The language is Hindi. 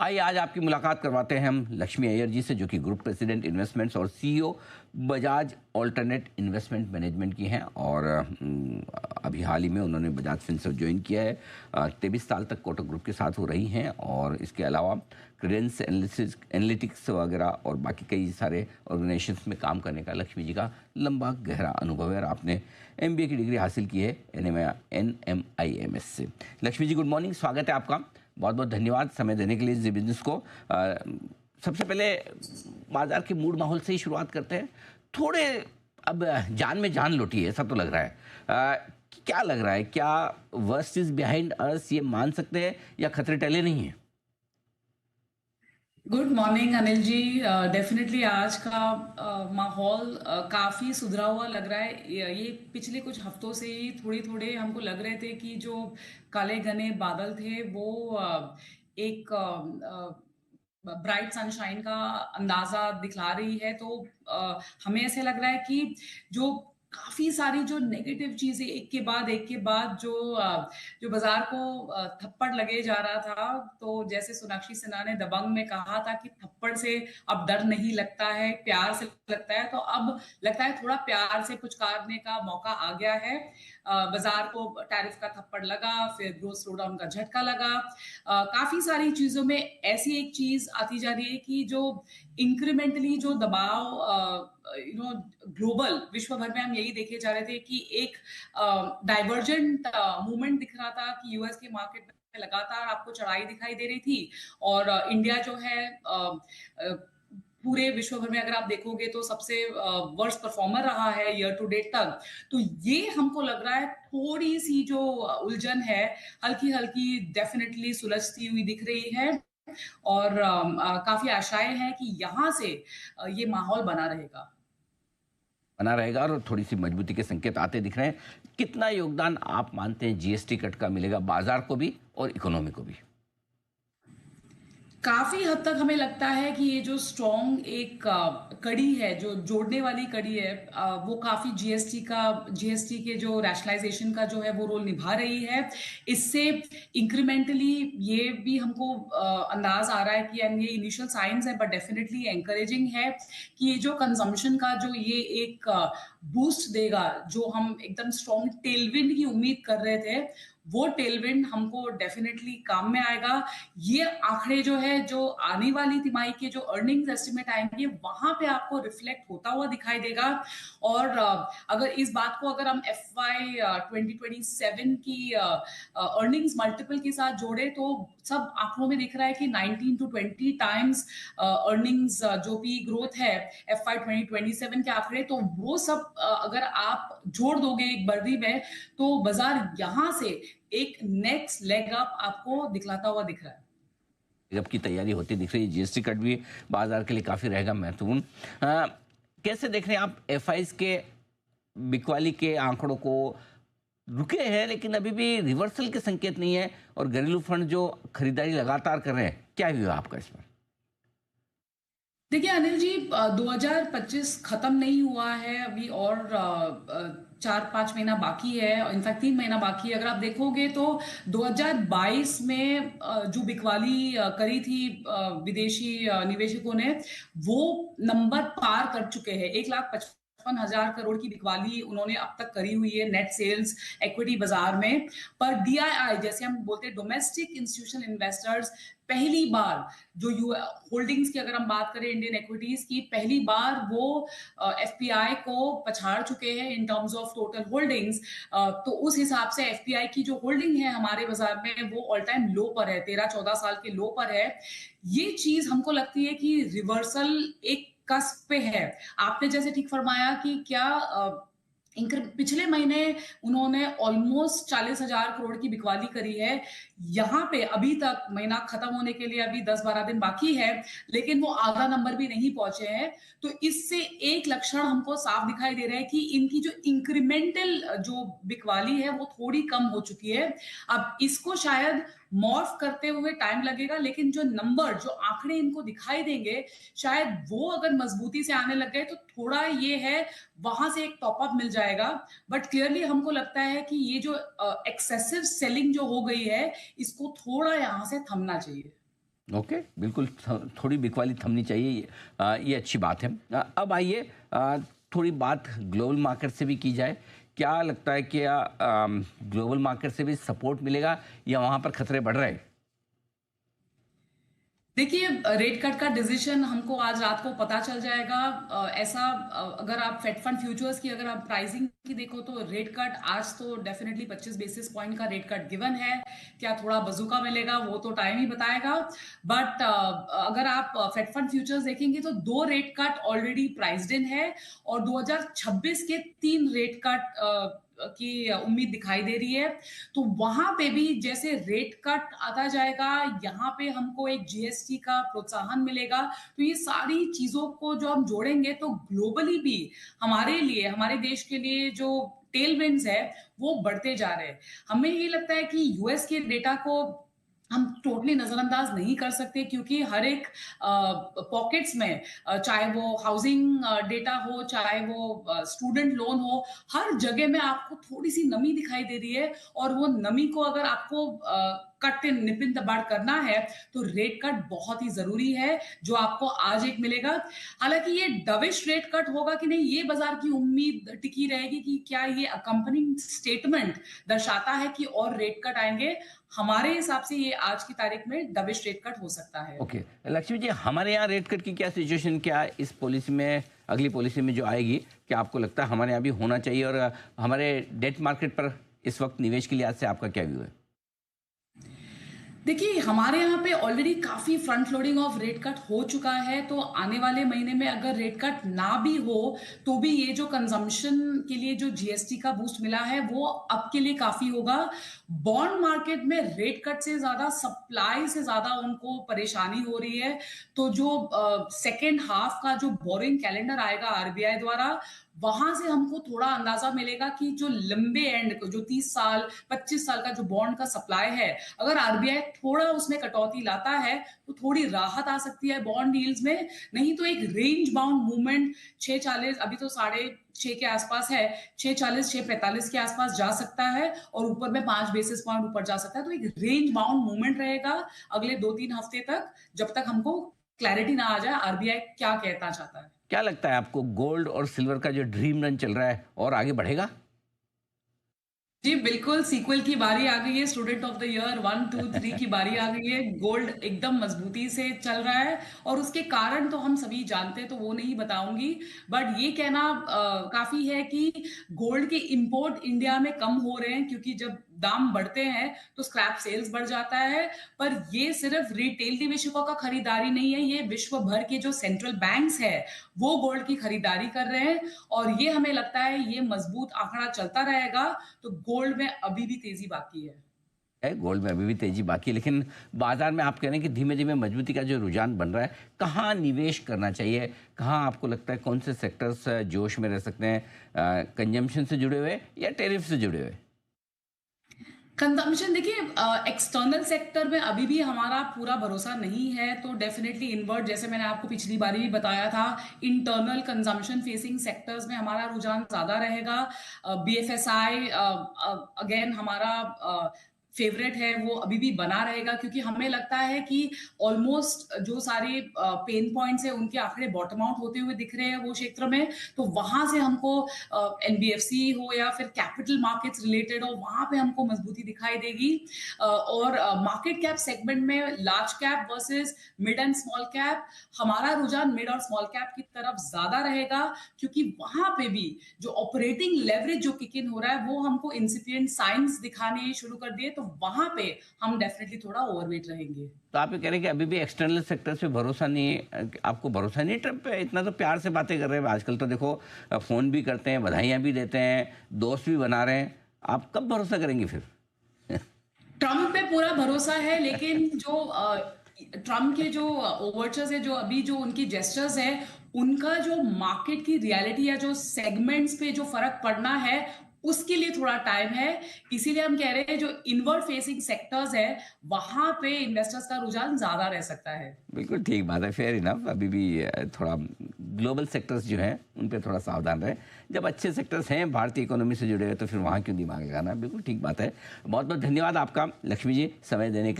आइए आज आपकी मुलाकात करवाते हैं हम लक्ष्मी अय्यर जी से, जो कि ग्रुप प्रेसिडेंट इन्वेस्टमेंट्स और CEO Bajaj alternate investment management की हैं। और अभी हाल ही में उन्होंने बजाज फिनसर्व ज्वाइन किया है। 23 साल तक कोटक ग्रुप के साथ वो रही हैं और इसके अलावा क्रेडेंस एनालिटिक्स वगैरह और बाकी कई सारे ऑर्गेनाइजेशंस में काम करने का लक्ष्मी जी का लंबा गहरा अनुभव है। और आपने MBA की डिग्री हासिल की है NMIMS से। लक्ष्मी जी, गुड मॉर्निंग, स्वागत है आपका। बहुत बहुत धन्यवाद समय देने के लिए इस बिजनेस को। सबसे पहले बाजार के मूड माहौल से ही शुरुआत करते हैं। थोड़े अब जान में जान लौटी है, ऐसा तो लग रहा है। क्या लग रहा है, क्या वर्स्ट इज बिहाइंड अस, ये मान सकते हैं या खतरे टले नहीं है? Good morning Anil ji. Definitely आज का माहौल काफ़ी सुधरा हुआ लग रहा है। ये पिछले कुछ हफ्तों से ही थोड़े थोड़े हमको लग रहे थे कि जो काले घने बादल थे वो एक ब्राइट सनशाइन का अंदाजा दिखला रही है। तो हमें ऐसे लग रहा है कि जो काफी सारी जो नेगेटिव चीजें एक के बाद जो बाजार को थप्पड़ लगे जा रहा था, तो जैसे सोनाक्षी सिन्हा ने दबंग में कहा था कि थप्पड़ से अब डर नहीं लगता है, प्यार से लगता है। तो अब लगता है थोड़ा प्यार से पुचकारने का मौका आ गया है। बाजार को टैरिफ का थप्पड़ लगा, फिर ग्रोथ स्लोडाउन का झटका लगा। काफी सारी चीजों में ऐसी एक चीज आती जा रही है कि जो इंक्रीमेंटली जो दबाव ग्लोबल विश्व भर में हम यही देखे जा रहे थे कि एक डाइवर्जेंट मूवमेंट दिख रहा था कि यूएस के मार्केट में लगातार आपको चढ़ाई दिखाई दे रही थी और इंडिया जो है पूरे विश्व भर में अगर आप देखोगे तो सबसे वर्स्ट परफॉर्मर रहा है ईयर टू डेट तक। तो ये हमको लग रहा है थोड़ी सी जो उलझन है हल्की हल्की डेफिनेटली सुलझती हुई दिख रही है और काफी आशाएं हैं कि यहाँ से ये माहौल बना रहेगा और थोड़ी सी मजबूती के संकेत आते दिख रहे हैं। कितना योगदान आप मानते हैं GST कट का मिलेगा बाजार को भी और इकोनॉमी को भी? काफी हद तक हमें लगता है कि ये जो स्ट्रॉन्ग एक कड़ी है, जो जोड़ने वाली कड़ी है, वो काफी जीएसटी के जो रैशनलाइजेशन का जो है वो रोल निभा रही है। इससे इंक्रीमेंटली ये भी हमको अंदाज आ रहा है कि ये इनिशियल साइंस है बट डेफिनेटली एंकरेजिंग है कि ये जो कंजम्पशन का जो ये एक बूस्ट देगा, जो हम एकदम स्ट्रॉन्ग टेलविंड की उम्मीद कर रहे थे, वो टेलविंड हमको डेफिनेटली काम में आएगा। ये आंकड़े जो है जो आने वाली तिमाही के जो अर्निंग्स एस्टिमेट आएंगे वहां पे आपको रिफ्लेक्ट होता हुआ दिखाई देगा। और अगर इस बात को अगर हम FY 2027 की अर्निंग्स मल्टीपल के साथ जोड़े तो सब आंकड़ों में दिख रहा है कि 19 to 20 टाइम्स अर्निंग्स जो भी ग्रोथ है FY 2027 के आंकड़े, तो वो सब अगर आप जोड़ दोगे एक बर्दी में तो बाजार यहां से एक नेक्स्ट लेग अप आपको दिखलाता हुआ दिख रहा है। जबकि तैयारी होती दिख रही है। GST कट भी बाजार के लिए काफी रहेगा महत्वपूर्ण। कैसे देख रहे हैं आप FIs के बिकवाली के आंकड़ों को? रुके हैं लेकिन अभी भी रिवर्सल के संकेत नहीं है और घरेलू फंड जो खरीदारी लगातार कर रहे हैं, क्या व्यू है आपका इस पर? देखिए अनिल जी, 2025 खत्म नहीं हुआ है अभी और 4-5 महीना बाकी है, इनफैक्ट 3 महीना बाकी है। अगर आप देखोगे तो 2022 में जो बिकवाली करी थी विदेशी निवेशकों ने, वो नंबर पार कर चुके हैं। 1,55,000 करोड़ की बिकवाली उन्होंने अब तक करी हुई है नेट सेल्स इक्विटी बाजार में। पर DII जैसे हम बोलते हैं डोमेस्टिक इंस्टीट्यूशनल इन्वेस्टर्स, पहली बार जो होल्डिंग्स की अगर हम बात करें इंडियन इक्विटीज की, पहली बार वो FPI को पछाड़ चुके हैं in terms of total holdings. तो उस हिसाब से FPI की जो होल्डिंग है हमारे बाजार में वो ऑल टाइम लो पर है, 13-14 साल के लो पर है। ये चीज हमको लगती है कि रिवर्सल एक कस्प पे है। आपने जैसे ठीक फरमाया कि क्या पिछले महीने उन्होंने ऑलमोस्ट 40,000 करोड़ की बिकवाली करी है। यहाँ पे अभी तक महीना खत्म होने के लिए अभी 10-12 दिन बाकी है, लेकिन वो आधा नंबर भी नहीं पहुंचे हैं। तो इससे एक लक्षण हमको साफ दिखाई दे रहा है कि इनकी जो इंक्रीमेंटल जो बिकवाली है वो थोड़ी कम हो चुकी है। अब इसको शायद मॉर्फ करते हुए टाइम लगेगा, लेकिन जो नंबर जो आंकड़े इनको दिखाई देंगे शायद वो अगर मजबूती से आने लग गए तो थोड़ा ये है वहां से एक टॉप अप मिल जाएगा। बट क्लियरली हमको लगता है कि ये जो एक्सेसिव सेलिंग जो हो गई है इसको थोड़ा यहां से थमना चाहिए। ओके, बिल्कुल थोड़ी बिकवाली थमनी चाहिए, ये अच्छी बात है। अब आइए थोड़ी बात ग्लोबल मार्केट से भी की जाए। क्या लगता है कि ग्लोबल मार्केट से भी सपोर्ट मिलेगा या वहाँ पर खतरे बढ़ रहे हैं? देखिए, रेट कट का डिसीजन हमको आज रात को पता चल जाएगा। अगर आप फेड फंड फ्यूचर्स की अगर आप प्राइसिंग की देखो तो रेट कट आज तो डेफिनेटली 25 बेसिस पॉइंट का रेट कट गिवन है। क्या थोड़ा बजूका मिलेगा वो तो टाइम ही बताएगा। बट अगर आप फेड फंड फ्यूचर्स देखेंगे तो 2 रेट कट ऑलरेडी प्राइस्ड इन है और 2026 के 3 रेट कट की उम्मीद दिखाई दे रही है। तो वहां पे भी जैसे रेट कट आता जाएगा, यहाँ पे हमको एक जीएसटी का प्रोत्साहन मिलेगा। तो ये सारी चीजों को जो हम जोड़ेंगे तो ग्लोबली भी हमारे लिए, हमारे देश के लिए जो टेल विंड्स है वो बढ़ते जा रहे हैं। हमें ये लगता है कि यूएस के डेटा को हम टोटली नजरअंदाज नहीं कर सकते, क्योंकि हर एक पॉकेट्स में चाहे वो हाउसिंग डेटा हो, चाहे वो स्टूडेंट लोन हो, हर जगह में आपको थोड़ी सी नमी दिखाई दे रही है। और वो नमी को अगर आपको कट निपिन दबाड़ करना है तो रेट कट बहुत ही जरूरी है, जो आपको आज एक मिलेगा। हालांकि ये डविश रेट कट होगा कि नहीं, ये बाजार की उम्मीद टिकी रहेगी कि क्या ये अकंपनिंग स्टेटमेंट दर्शाता है कि और रेट कट आएंगे। हमारे हिसाब से ये आज की तारीख में डविश रेट कट हो सकता है। ओके, लक्ष्मी जी, हमारे यहाँ रेट कट की क्या सिचुएशन, क्या इस पॉलिसी में, अगली पॉलिसी में जो आएगी, क्या आपको लगता है हमारे यहाँ भी होना चाहिए? और हमारे डेट मार्केट पर इस वक्त निवेश के लिहाज से आपका क्या व्यू है? देखिए, हमारे यहाँ पे ऑलरेडी काफी front loading of rate cut हो चुका है। तो आने वाले महीने में अगर रेट कट ना भी हो तो भी ये जो कंजम्पशन के लिए जो जीएसटी का बूस्ट मिला है वो अब के लिए काफी होगा। बॉन्ड मार्केट में रेट कट से ज्यादा सप्लाई से ज्यादा उनको परेशानी हो रही है। तो जो सेकेंड हाफ का जो बोरिंग कैलेंडर आएगा आरबीआई द्वारा, वहां से हमको थोड़ा अंदाजा मिलेगा कि जो लंबे एंड को, जो 30 साल 25 साल का जो बॉन्ड का सप्लाई है, अगर आरबीआई थोड़ा उसमें कटौती लाता है तो थोड़ी राहत आ सकती है बॉन्ड डील्स में। नहीं तो एक रेंज बाउंड मूवमेंट 640, अभी तो 6.5 के आसपास है, 640 645 के आसपास जा सकता है और ऊपर में 5 बेसिस पॉइंट ऊपर जा सकता है। तो एक रेंज बाउंड मूवमेंट रहेगा अगले 2-3 हफ्ते तक, जब तक हमको क्लैरिटी ना आ जाए आरबीआई क्या कहना चाहता है। क्या लगता है आपको, गोल्ड और सिल्वर का जो ड्रीम रन चल रहा है और आगे बढ़ेगा? जी बिल्कुल, सीक्वल की बारी आ गई है, स्टूडेंट ऑफ द ईयर 1 2 3 की बारी आ गई है। गोल्ड एकदम मजबूती से चल रहा है और उसके कारण तो हम सभी जानते हैं, तो वो नहीं बताऊंगी। बट ये कहना काफी है कि गोल्ड के इंपोर्ट इंडिया में कम हो रहे हैं, क्योंकि जब दाम बढ़ते हैं तो स्क्रैप सेल्स बढ़ जाता है। पर ये सिर्फ रिटेल निवेशकों का खरीदारी नहीं है, ये विश्व भर के जो सेंट्रल बैंक्स है वो गोल्ड की खरीदारी कर रहे हैं। और ये हमें लगता है ये मजबूत आंकड़ा चलता रहेगा। तो गोल्ड में अभी भी तेजी बाकी है। गोल्ड में अभी भी तेजी बाकी है, लेकिन बाजार में आप कह रहे हैं कि धीमे धीमे मजबूती का जो रुझान बन रहा है, कहाँ निवेश करना चाहिए? कहाँ आपको लगता है कौन से सेक्टर्स जोश में रह सकते हैं, कंजम्पशन से जुड़े हुए या टेरिफ से जुड़े हुए? कंजम्पशन, देखिए, एक्सटर्नल सेक्टर में अभी भी हमारा पूरा भरोसा नहीं है। तो डेफिनेटली इनवर्ट, जैसे मैंने आपको पिछली बारी भी बताया था, इंटरनल कंजम्पशन फेसिंग सेक्टर्स में हमारा रुझान ज्यादा रहेगा। बीएफएसआई अगेन हमारा फेवरेट है, वो अभी भी बना रहेगा, क्योंकि हमें लगता है कि ऑलमोस्ट जो सारे पेन पॉइंट्स है उनके आंकड़े बॉटम आउट होते हुए दिख रहे हैं वो क्षेत्र में। तो वहां से हमको एनबीएफसी हो या फिर कैपिटल मार्केट्स रिलेटेड हो, वहां पे हमको मजबूती दिखाई देगी। और मार्केट कैप सेगमेंट में large cap versus mid and small cap, हमारा रुझान मिड और स्मॉल कैप की तरफ ज्यादा रहेगा, क्योंकि वहां पे भी जो ऑपरेटिंग लेवरेज जो किक इन हो रहा है वो हमको इंसिपिएंट साइंस दिखाने शुरू कर दिए। तो वहां पे हम डेफिनेटली थोड़ा ओवरवेट रहेंगे। तो आप ये कह रहे हैं कि अभी भी एक्सटर्नल सेक्टर पे भरोसा नहीं है? आपको भरोसा नहीं ट्रम्प पे? इतना तो प्यार से बातें कर रहे हैं आजकल, तो देखो फोन भी करते हैं, बधाइयां भी देते हैं, दोस्त भी बना रहे हैं। आप कब भरोसा करेंगे फिर? ट्रम्प पे पूरा भरोसा है, लेकिन जो ट्रम्प के जो ओवरचर्स है, जो अभी जो उनकी जेस्चर्स है, उनका जो मार्केट की रियलिटी या जो सेगमेंट्स पे जो फर्क पड़ना है उसके लिए थोड़ा टाइम है। इसीलिए हम कह रहे हैं जो इनवर्ड फेसिंग सेक्टर्स है वहां पे इन्वेस्टर्स का रुझान ज्यादा रह सकता है। बिल्कुल ठीक बात है, फेयर इनफ। अभी भी थोड़ा ग्लोबल सेक्टर्स जो हैं उन पे थोड़ा सावधान रहे। जब अच्छे सेक्टर्स हैं भारतीय इकोनॉमी से जुड़े हुए तो फिर वहाँ क्यों दिमाग लगाना? बिल्कुल ठीक बात है। बहुत बहुत धन्यवाद आपका लक्ष्मी जी, समय देने के